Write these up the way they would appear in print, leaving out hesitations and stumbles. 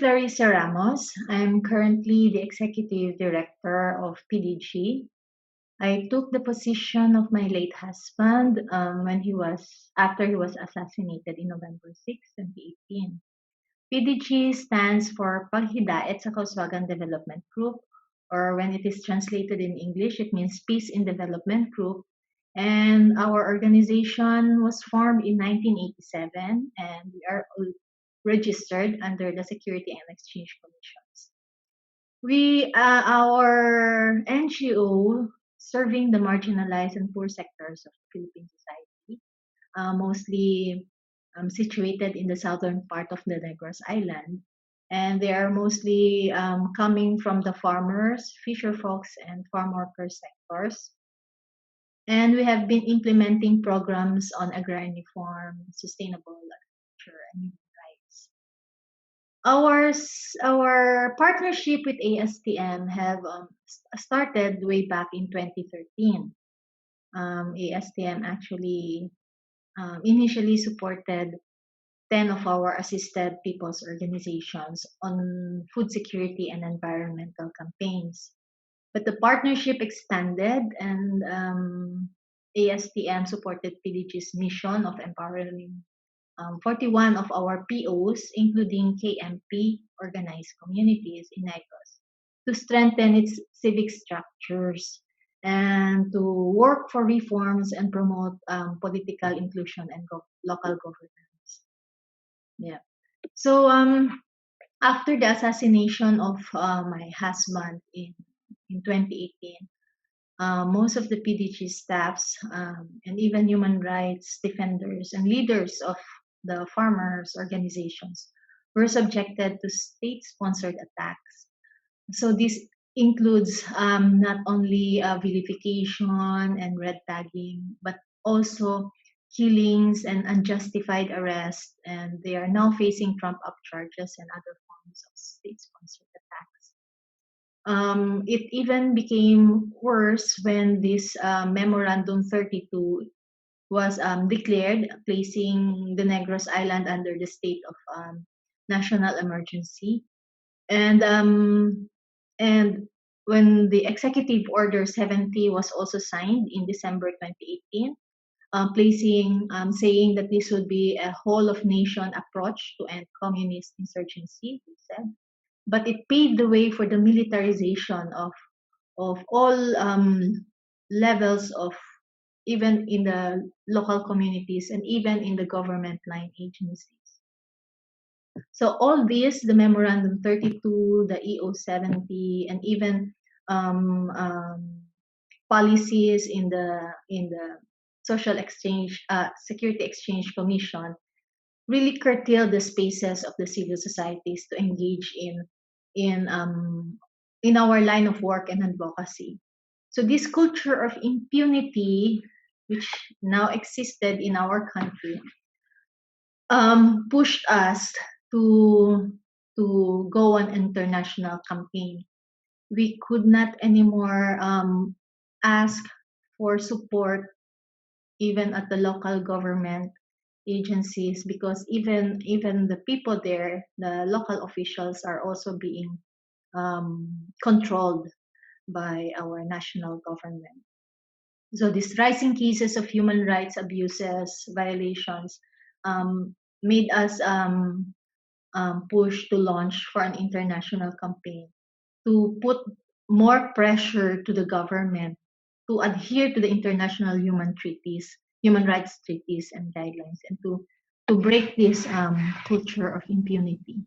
Clarissa Ramos. I'm currently the Executive Director of PDG. I took the position of my late husband after he was assassinated in November 6, 2018. PDG stands for Paghidaet sa Kauswagan Development Group, or when it is translated in English, it means Peace in Development Group. And our organization was formed in 1987, and we are registered under the Security and Exchange Commissions. Our NGO serving the marginalized and poor sectors of Philippine society, mostly situated in the southern part of the Negros Island. And they are mostly coming from the farmers, fisher folks, and farm worker sectors. And we have been implementing programs on agrarian reform, sustainable agriculture, and human rights. Our partnership with ASTM have started way back in 2013. ASTM actually initially supported 10 of our assisted people's organizations on food security and environmental campaigns. But the partnership expanded, and ASTM supported PDG's mission of empowering 41 of our POs, including KMP organized communities in Negros, to strengthen its civic structures and to work for reforms and promote political inclusion and local governance. Yeah. So after the assassination of my husband in 2018, most of the PDG staffs and even human rights defenders and leaders of the farmers organizations were subjected to state-sponsored attacks. So this includes not only vilification and red tagging, but also killings and unjustified arrests, and they are now facing trump-up charges and other forms of state-sponsored attacks. It even became worse when this Memorandum 32 was declared, placing the Negros Island under the state of national emergency. And when the Executive Order 70 was also signed in December 2018, saying that this would be a whole of nation approach to end communist insurgency, he said. But it paved the way for the militarization of all levels of, even in the local communities and even in the government line agencies. So all this, the Memorandum 32, the EO 70, and even policies in the Social Exchange, Security Exchange Commission, really curtail the spaces of the civil societies to engage in our line of work and advocacy. So this culture of impunity, which now existed in our country, pushed us to go on international campaign. We could not anymore ask for support even at the local government agencies, because even the people there, the local officials, are also being controlled by our national government. So these rising cases of human rights abuses, violations, made us push to launch for an international campaign to put more pressure to the government to adhere to the international human rights treaties and guidelines, and to break this culture of impunity.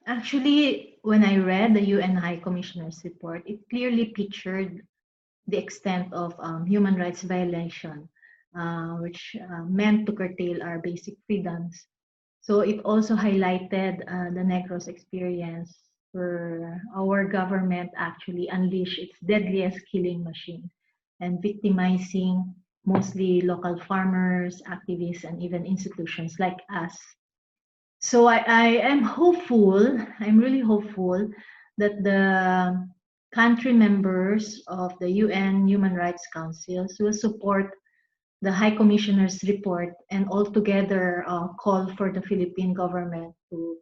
Actually, when I read the UN High Commissioner's report, it clearly pictured the extent of human rights violation, which meant to curtail our basic freedoms. So it also highlighted the Negros experience, where our government actually unleashed its deadliest killing machine and victimizing mostly local farmers, activists, and even institutions like us. So I am hopeful, I'm really hopeful that the country members of the UN Human Rights Councils will support the High Commissioner's report and altogether call for the Philippine government to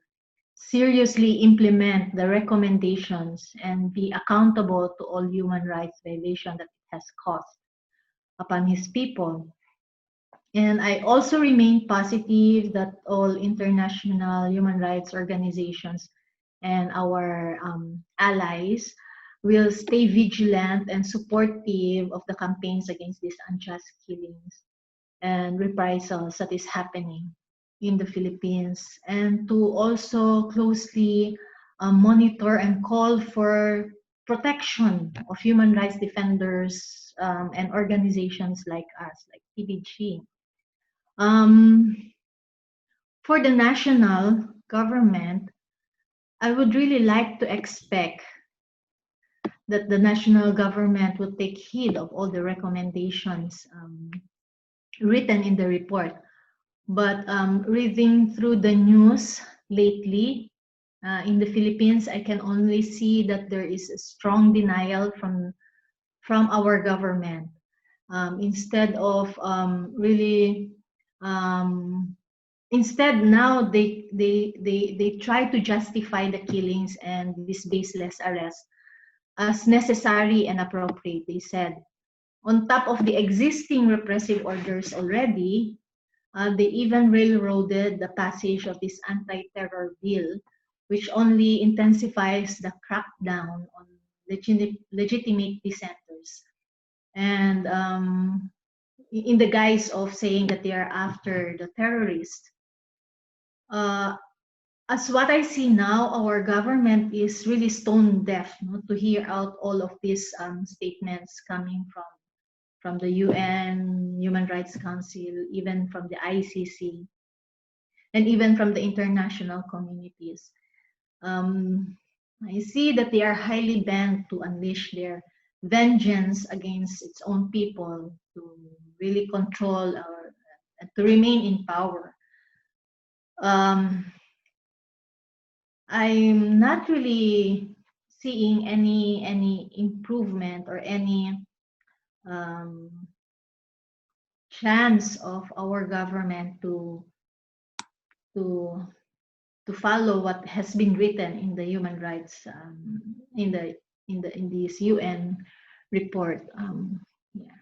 seriously implement the recommendations and be accountable to all human rights violations that it has caused upon his people. And I also remain positive that all international human rights organizations and our allies will stay vigilant and supportive of the campaigns against these unjust killings and reprisals that is happening in the Philippines, and to also closely monitor and call for protection of human rights defenders and organizations like us, like PDG. Um, for the national government, I would really like to expect that the national government would take heed of all the recommendations written in the report. But reading through the news lately in the Philippines, I can only see that there is a strong denial from our government. Instead of really um, instead now they try to justify the killings and this baseless arrest as necessary and appropriate, they said. On top of the existing repressive orders already, they even railroaded the passage of this anti-terror bill, which only intensifies the crackdown on legitimate dissenters. And in the guise of saying that they are after the terrorists. Uh, as what I see now, our government is really stone deaf, no, to hear out all of these statements coming from the UN Human Rights Council, even from the ICC, and even from the international communities. Um, I see that they are highly bent to unleash their vengeance against its own people, to really control or to remain in power. Um, I'm not really seeing any improvement or any um, chance of our government to to follow what has been written in the human rights in this UN report. Yeah.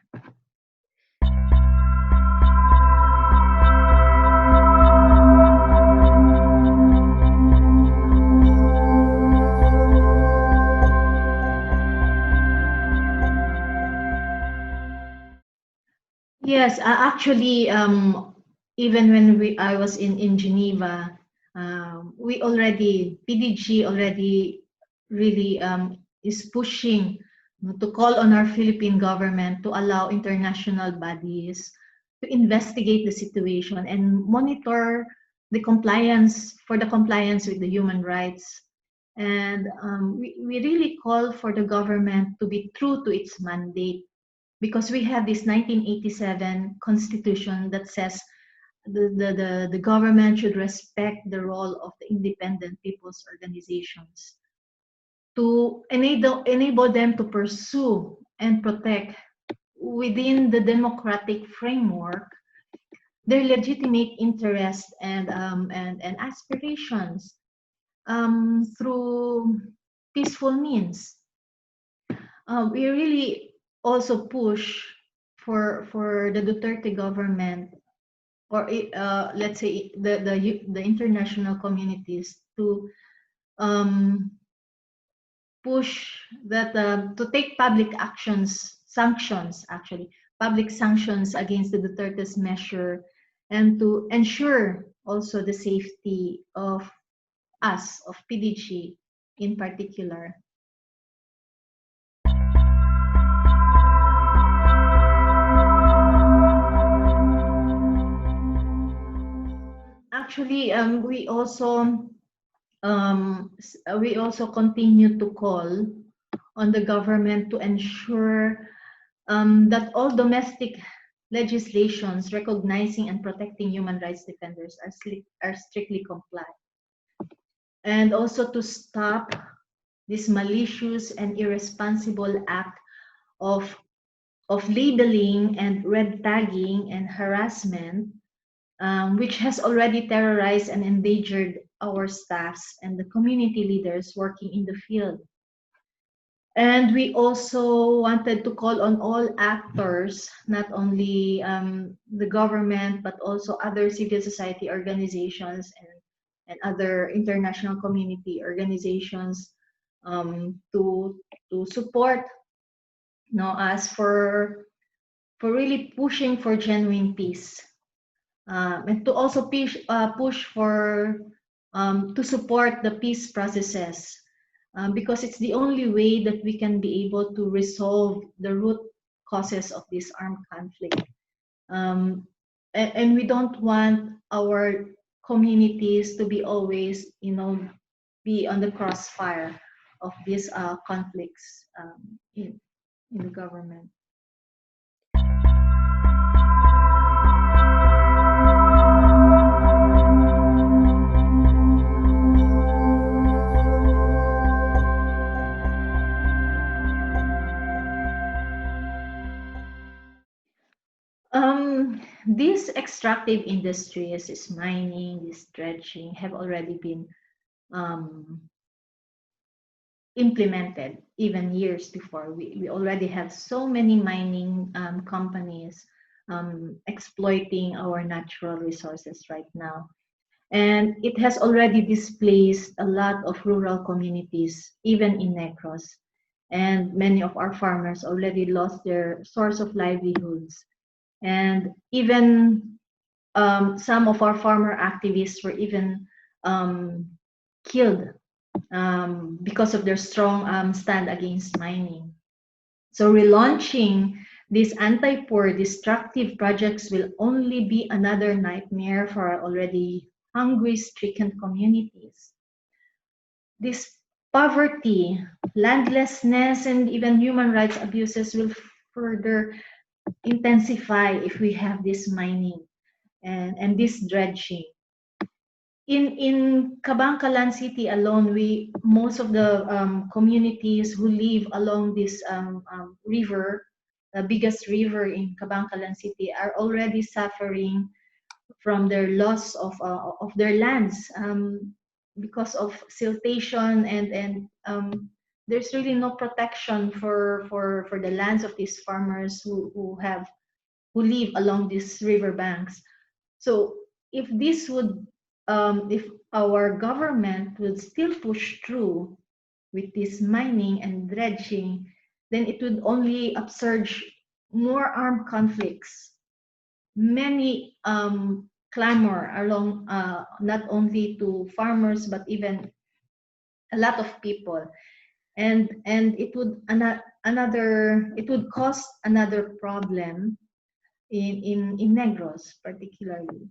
Yes, actually, even when I was in Geneva, we already PDG already really is pushing to call on our Philippine government to allow international bodies to investigate the situation and monitor the compliance with the human rights. And we really call for the government to be true to its mandate, because we have this 1987 constitution that says the government should respect the role of the independent people's organizations to enable them to pursue and protect within the democratic framework their legitimate interests and aspirations through peaceful means. We really also push for the Duterte government, or let's say the international communities to um, push that to take public actions, sanctions actually, public sanctions against the Duterte's measure, and to ensure also the safety of us, of PDG in particular. Actually, we also continue to call on the government to ensure that all domestic legislations recognizing and protecting human rights defenders are strictly complied. And also to stop this malicious and irresponsible act of, of labeling and red tagging and harassment, which has already terrorized and endangered our staffs and the community leaders working in the field. And we also wanted to call on all actors, not only the government, but also other civil society organizations and other international community organizations to support us for really pushing for genuine peace, and to also push for to support the peace processes, because it's the only way that we can be able to resolve the root causes of this armed conflict. And we don't want our communities to be always, be on the crossfire of these conflicts in the government. These extractive industries, this mining, this dredging, have already been um, implemented even years before. We already have so many mining companies exploiting our natural resources right now. And it has already displaced a lot of rural communities, even in Negros. And many of our farmers already lost their source of livelihoods. And even some of our farmer activists were even killed because of their strong stand against mining. So relaunching these anti-poor destructive projects will only be another nightmare for our already hungry stricken communities. This poverty, landlessness, and even human rights abuses will further intensify if we have this mining and this dredging. In Cabancalan City alone, most of the communities who live along this river, the biggest river in Cabancalan City, are already suffering from their loss of their lands, because of siltation, and there's really no protection for the lands of these farmers who live along these river banks. So if this would if our government would still push through with this mining and dredging, then it would only upsurge more armed conflicts. Many clamor along, not only to farmers but even a lot of people, and it would it would cause another problem in Negros particularly.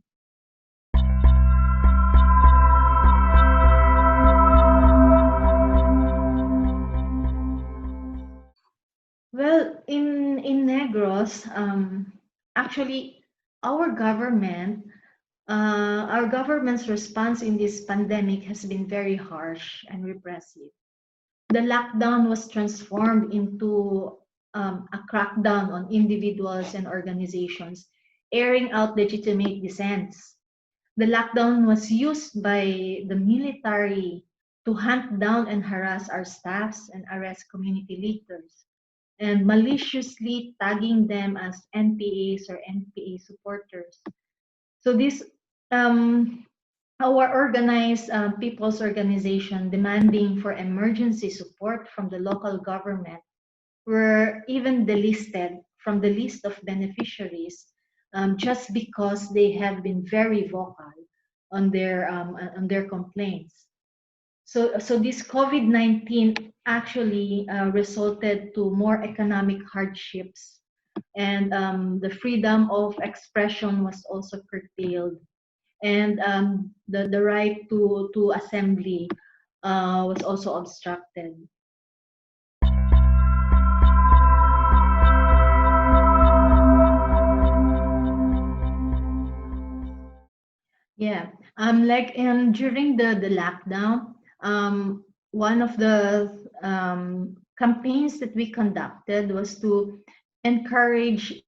Well, in Negros, actually, our government, our government's response in this pandemic has been very harsh and repressive. The lockdown was transformed into a crackdown on individuals and organizations, airing out legitimate dissents. The lockdown was used by the military to hunt down and harass our staffs and arrest community leaders, and maliciously tagging them as NPAs or NPA supporters. So this, our organized people's organization demanding for emergency support from the local government were even delisted from the list of beneficiaries, just because they have been very vocal on their complaints. So this COVID-19 actually resulted to more economic hardships, and the freedom of expression was also curtailed, and the right to assembly was also obstructed. During the lockdown, one of the campaigns that we conducted was to encourage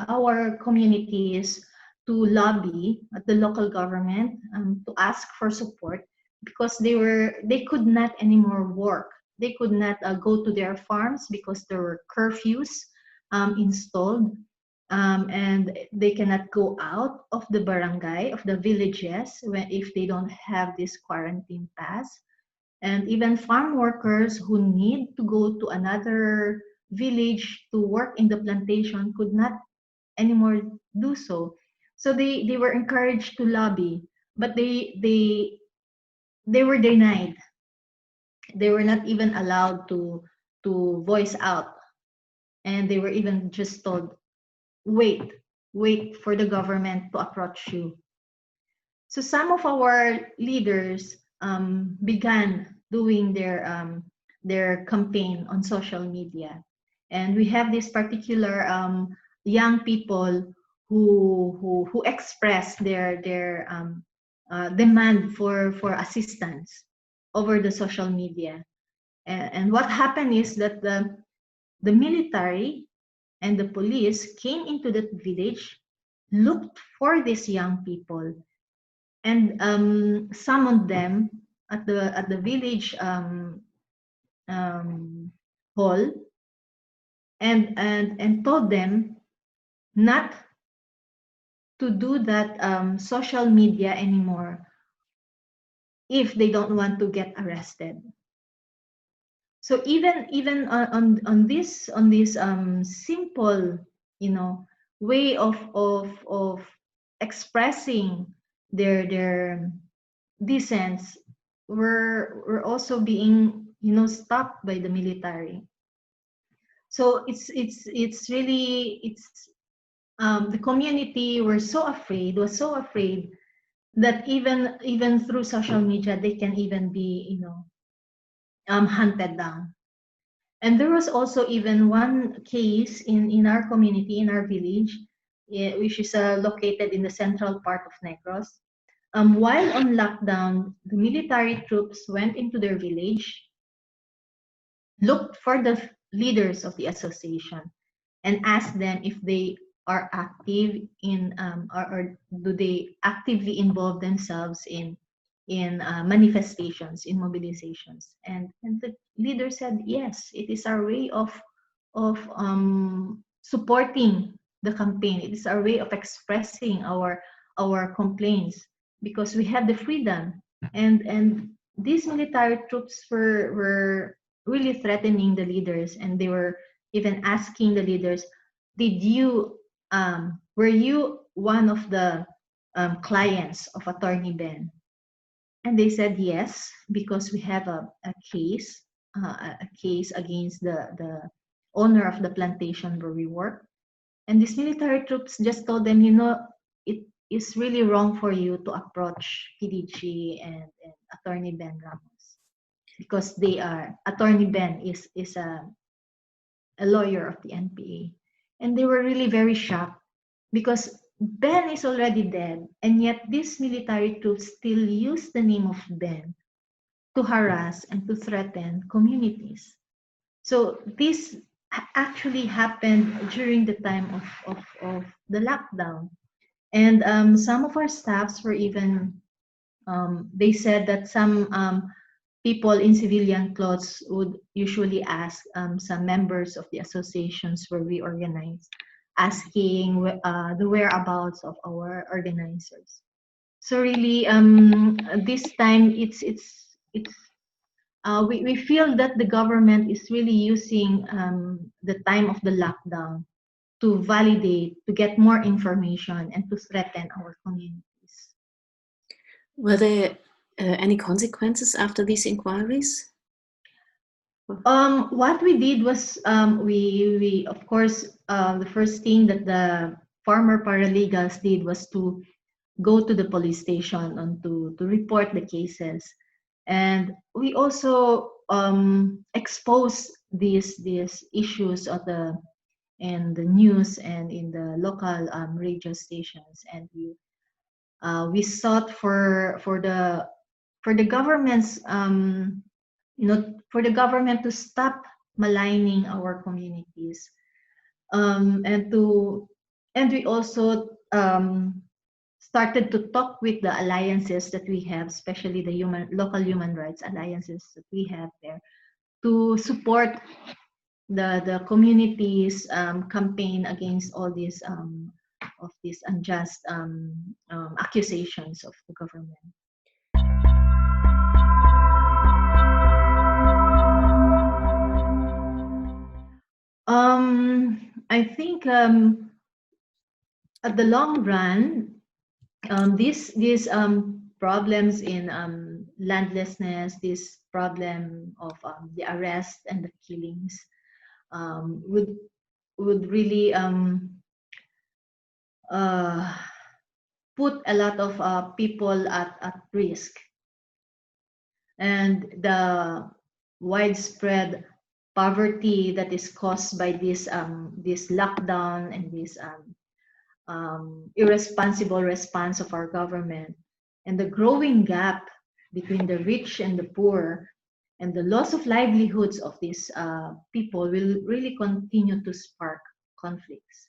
our communities to lobby at the local government, to ask for support, because they could not anymore work. They could not go to their farms because there were curfews installed, and they cannot go out of the barangay, of the villages, if they don't have this quarantine pass. And even farm workers who need to go to another village to work in the plantation could not anymore do so. So they were encouraged to lobby, but they were denied. They were not even allowed to voice out, and they were even just told, wait, wait for the government to approach you. So some of our leaders began doing their campaign on social media, and we have this particular young people who express their demand for assistance over the social media. And what happened is that the military and the police came into that village, looked for these young people, and summoned them at the village um, hall, and told them not to do that social media anymore if they don't want to get arrested. So even on this simple, way of expressing their dissents, were also being stopped by the military. So it's really, the community was so afraid that even through social media they can even be hunted down. And there was also even one case in our community, in our village, which is located in the central part of Negros. While on lockdown, the military troops went into their village, looked for the leaders of the association, and asked them if they are active or do they actively involve themselves in manifestations, in mobilizations. And the leader said, yes, it is our way of supporting the campaign. It is our way of expressing our complaints, because we have the freedom. And these military troops were really threatening the leaders, and they were even asking the leaders, did you were you one of the clients of Attorney Ben? And they said yes, because we have a case, a case against the owner of the plantation where we work. And these military troops just told them, it is really wrong for you to approach PDG and Attorney Ben Ramos, because Attorney Ben is a lawyer of the NPA. And they were really very shocked, because Ben is already dead, and yet these military troops still use the name of Ben to harass and to threaten communities. So this actually happened during the time of the lockdown. And some of our staffs were even, they said that some people in civilian clothes would usually ask some members of the associations where we organize, asking the whereabouts of our organizers. So really, this time we feel that the government is really using the time of the lockdown to validate, to get more information, and to threaten our communities. Were there any consequences after these inquiries? What we did was, we of course, the first thing that the former paralegals did was to go to the police station and to report the cases. And we also expose these issues in the news and in the local radio stations. And We sought for the government's for the government to stop maligning our communities, and to and we also started to talk with the alliances that we have, especially the local human rights alliances that we have there, to support the community's campaign against all these of these unjust accusations of the government. I think at the long run, these problems in landlessness, this problem of the arrest and the killings, would really uh, put a lot of people at risk, and the widespread poverty that is caused by this lockdown and this irresponsible response of our government, and the growing gap between the rich and the poor, and the loss of livelihoods of these people will really continue to spark conflicts.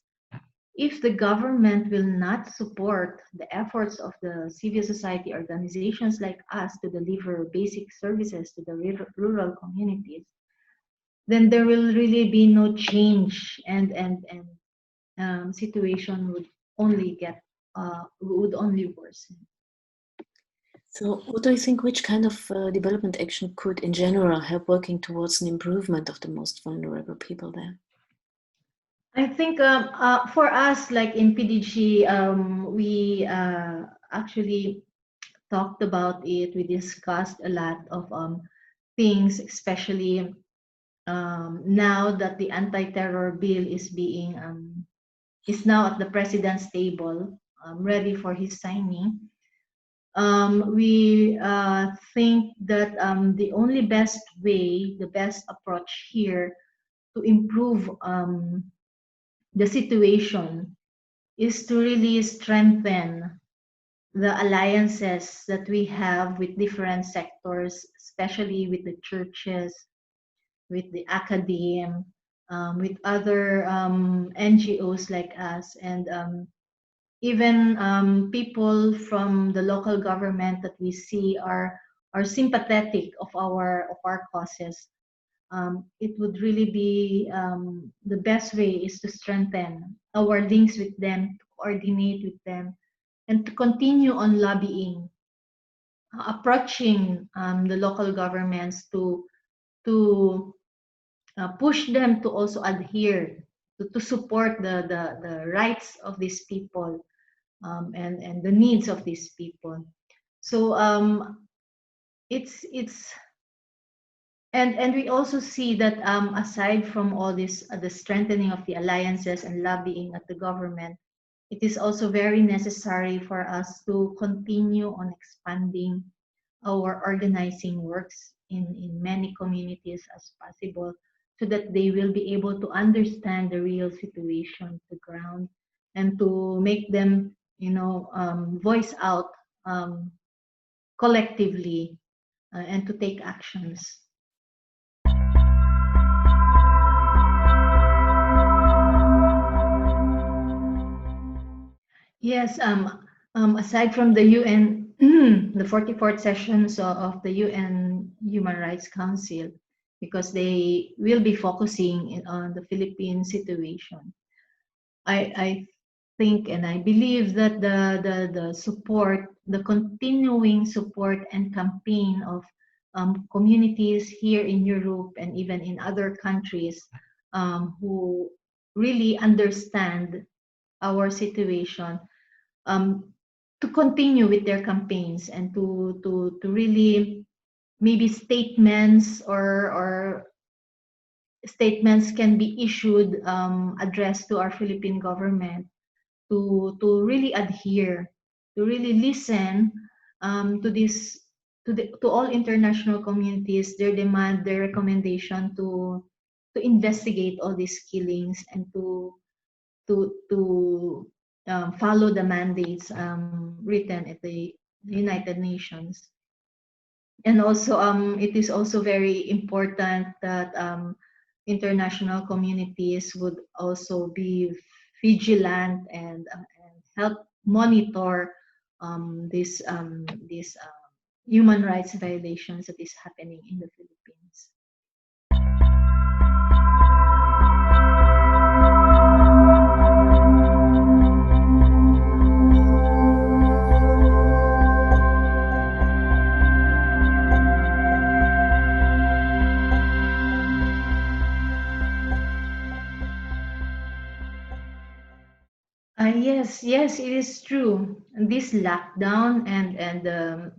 If the government will not support the efforts of the civil society organizations like us to deliver basic services to the rural communities, then there will really be no change, and situation would only worsen. So, what do you think? Which kind of development action could, in general, help working towards an improvement of the most vulnerable people there? I think for us, like in PDG, we actually talked about it. We discussed a lot of things, especially now that the anti-terror bill is now at the president's table, ready for his signing. We think that the only best way, the best approach here to improve the situation is to really strengthen the alliances that we have with different sectors, especially with the churches, with the academe, with other NGOs like us, and even people from the local government that we see are sympathetic of our causes. It would really be the best way is to strengthen our links with them, to coordinate with them, and to continue on lobbying, approaching the local governments to push them to also adhere to support the rights of these people, and the needs of these people. So it's and we also see that aside from all this, the strengthening of the alliances and lobbying at the government, it is also very necessary for us to continue on expanding our organizing works in many communities as possible, so that they will be able to understand the real situation, the ground, and to make them, voice out collectively, and to take actions. Yes, aside from the UN, the 44th sessions of the UN Human Rights Council, because they will be focusing on the Philippine situation. I think and I believe that the support, the continuing support and campaign of communities here in Europe and even in other countries, who really understand our situation, to continue with their campaigns, and to really, maybe statements or statements can be issued, addressed to our Philippine government, to really adhere, to really listen to this, to all international communities, their demand, their recommendation to investigate all these killings, and to follow the mandates written at the United Nations. And also, it is also very important that international communities would also be vigilant and help monitor these human rights violations that is happening in the Philippines. Yes, it is true. This lockdown and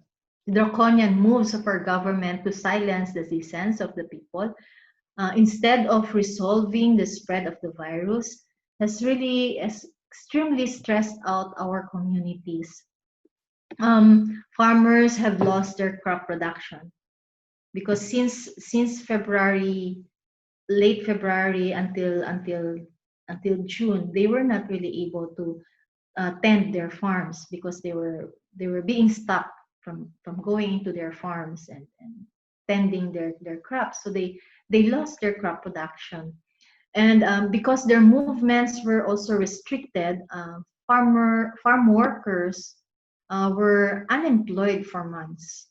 draconian moves of our government to silence the dissents of the people, instead of resolving the spread of the virus, has really extremely stressed out our communities. Farmers have lost their crop production because since February, late February until June, they were not really able to tend their farms because they were being stopped from going into their farms and tending their crops. So they lost their crop production, and because their movements were also restricted, farm workers were unemployed for months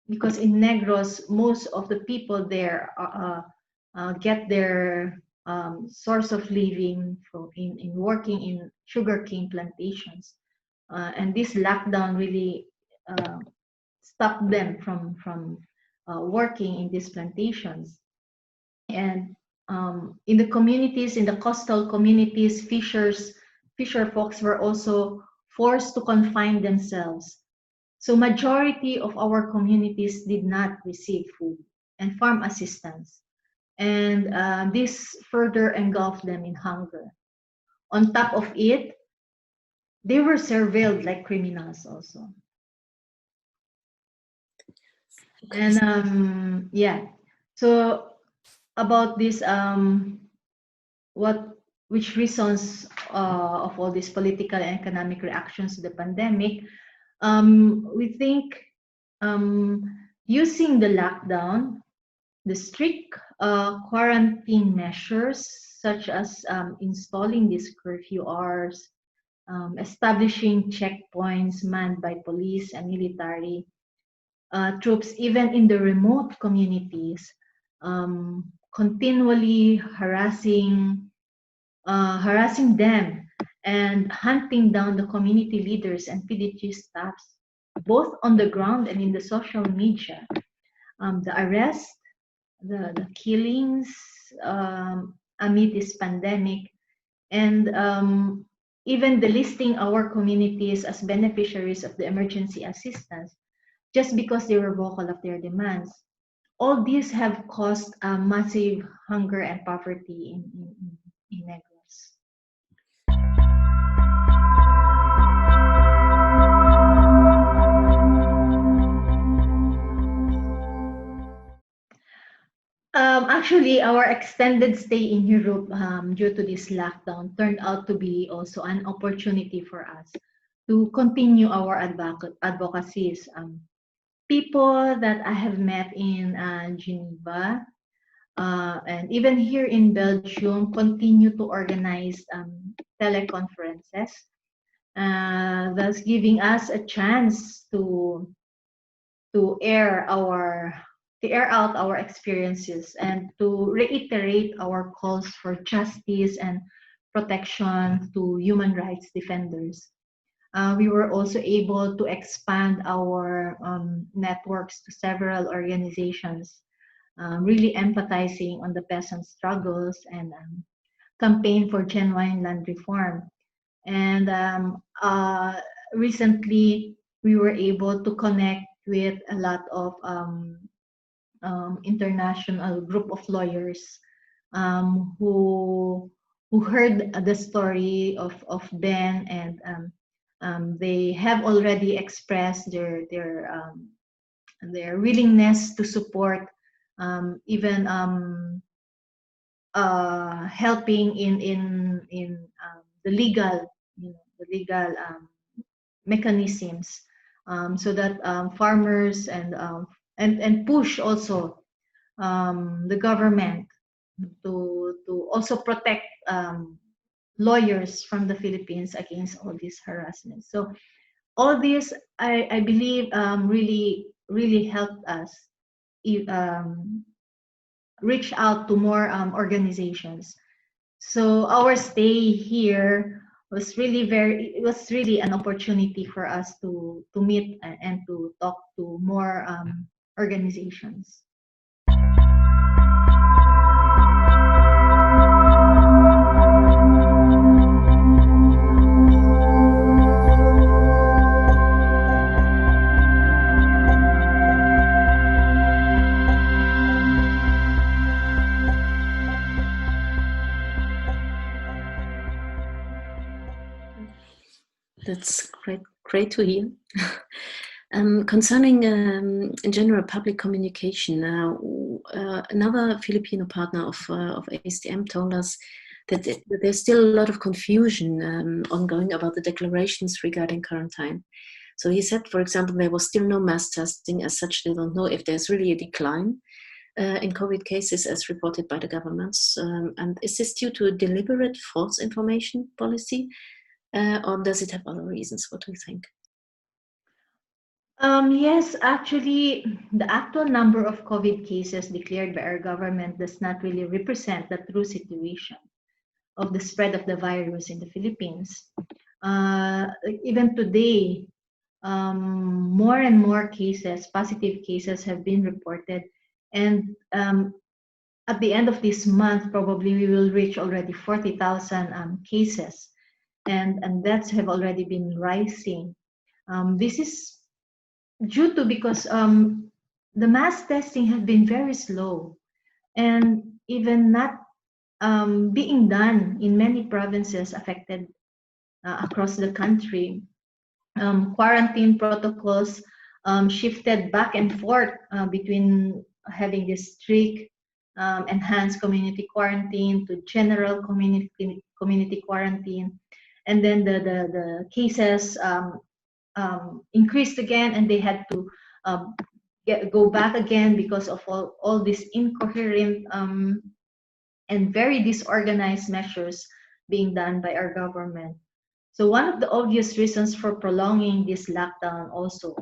because in Negros, most of the people there get their source of living from in working in sugarcane plantations, and this lockdown really uh, stopped them from working in these plantations. And in the communities, in the coastal communities, fisher folks were also forced to confine themselves. So majority of our communities did not receive food and farm assistance, and this further engulfed them in hunger. On top of it, they were surveilled like criminals also. Okay. And yeah, so about this, what which reasons of all these political and economic reactions to the pandemic, we think um, using the lockdown, the strict quarantine measures, such as installing these curfew hours, establishing checkpoints manned by police and military troops, even in the remote communities, continually harassing them and hunting down the community leaders and PDG staffs, both on the ground and in the social media. The arrest, the killings amid this pandemic, and even the listing our communities as beneficiaries of the emergency assistance just because they were vocal of their demands. All these have caused massive hunger and poverty in Negros. Actually, our extended stay in Europe due to this lockdown turned out to be also an opportunity for us to continue our advocacies. People that I have met in Geneva and even here in Belgium continue to organize teleconferences, thus giving us a chance to air our to air out our experiences and to reiterate our calls for justice and protection to human rights defenders. We were also able to expand our networks to several organizations, really empathizing on the peasant struggles and campaign for genuine land reform. And recently, we were able to connect with a lot of international group of lawyers who heard the story of Ben, and they have already expressed their willingness to support, even helping in the legal legal mechanisms, so that farmers and push also the government to also protect lawyers from the Philippines against all these harassments. So all this, I believe, really helped us reach out to more organizations. So our stay here was it was really an opportunity for us to meet and to talk to more organizations. That's great to hear. Concerning in general public communication, another Filipino partner of ASTM told us that there's still a lot of confusion ongoing about the declarations regarding quarantine. So he said, for example, there was still no mass testing as such. They don't know if there's really a decline in COVID cases as reported by the governments. And is this due to a deliberate false information policy? Or does it have other reasons? What do you think? Yes, actually, the actual number of COVID cases declared by our government does not really represent the true situation of the spread of the virus in the Philippines. Even today, more and more cases, positive cases, have been reported, and at the end of this month, probably we will reach already 40,000 cases, and deaths have already been rising. This is due to because the mass testing has been very slow and even not being done in many provinces affected across the country. Quarantine protocols shifted back and forth between having this strict enhanced community quarantine to general community quarantine, and then the cases increased again, and they had to go back again because of all these incoherent and very disorganized measures being done by our government. So one of the obvious reasons for prolonging this lockdown also,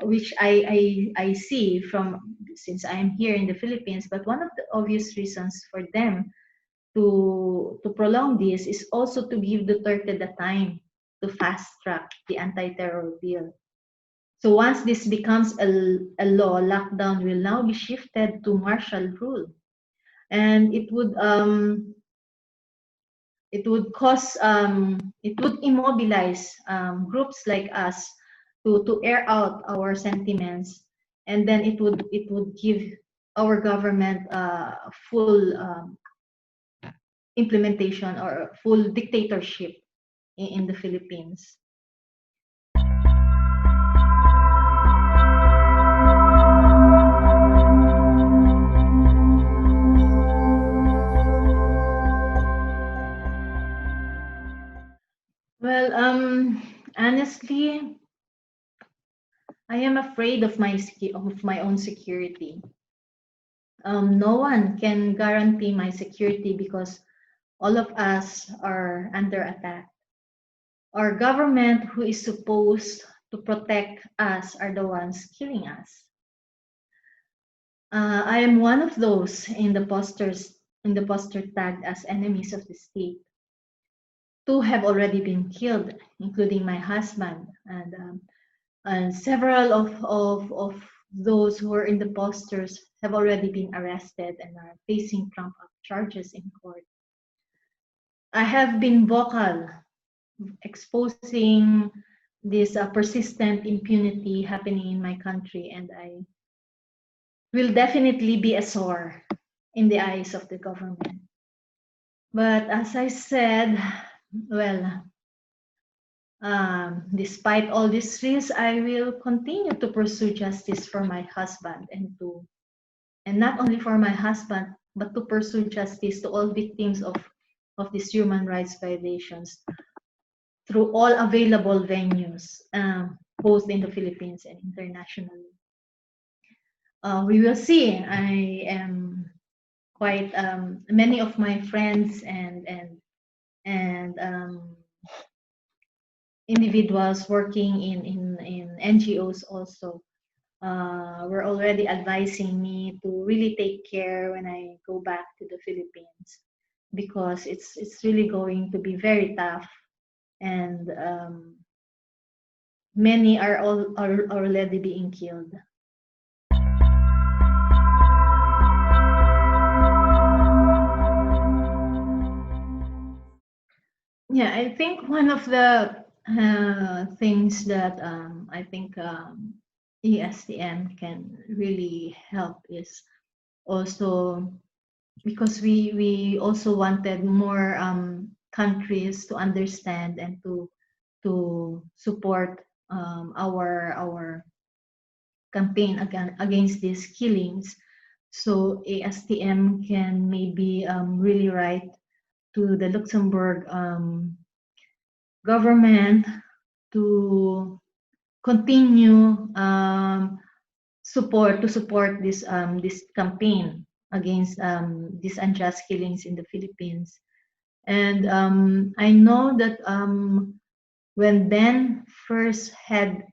which I see from since I am here in the Philippines, but one of the obvious reasons for them to prolong this is also to give Duterte the time to fast track the anti-terror bill. So once this becomes a law, lockdown will now be shifted to martial rule, and it would immobilize groups like us to air out our sentiments, and then it would give our government full implementation or full dictatorship in the Philippines. Well, honestly, I am afraid of my own security. No one can guarantee my security because all of us are under attack. Our government, who is supposed to protect us, are the ones killing us. I am one of those in the poster tagged as enemies of the state. Two have already been killed, including my husband, and several of those who are in the posters have already been arrested and are facing trumped-up charges in court. I have been vocal, exposing this persistent impunity happening in my country, and I will definitely be a sore in the eyes of the government. But as I said, well, despite all these risks, I will continue to pursue justice for my husband and not only for my husband, but to pursue justice to all victims of these human rights violations. through all available venues, both in the Philippines and internationally. We will see. I am quite many of my friends and individuals working in NGOs also were already advising me to really take care when I go back to the Philippines, because it's really going to be very tough, and many are already being killed. Yeah, I think one of the things that I think ASTM can really help is also because we also wanted more countries to understand and to support our campaign against these killings. So ASTM can maybe really write to the Luxembourg government to continue support this campaign against these unjust killings in the Philippines. And I know that when Ben first had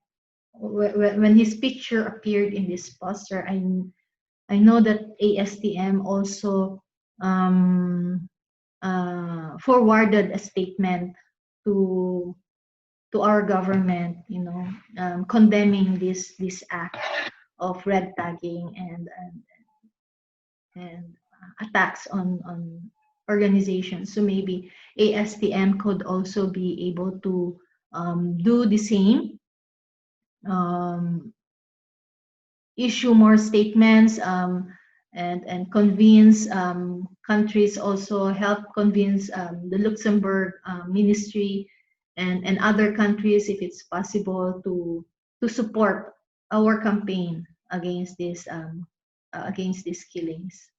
when his picture appeared in this poster, I know that ASTM also um, forwarded a statement to our government, condemning this act of red tagging and attacks on organizations. So maybe ASTM could also be able to do the same, um, issue more statements, and convince countries, also help convince the Luxembourg ministry and other countries, if it's possible, to support our campaign against these killings.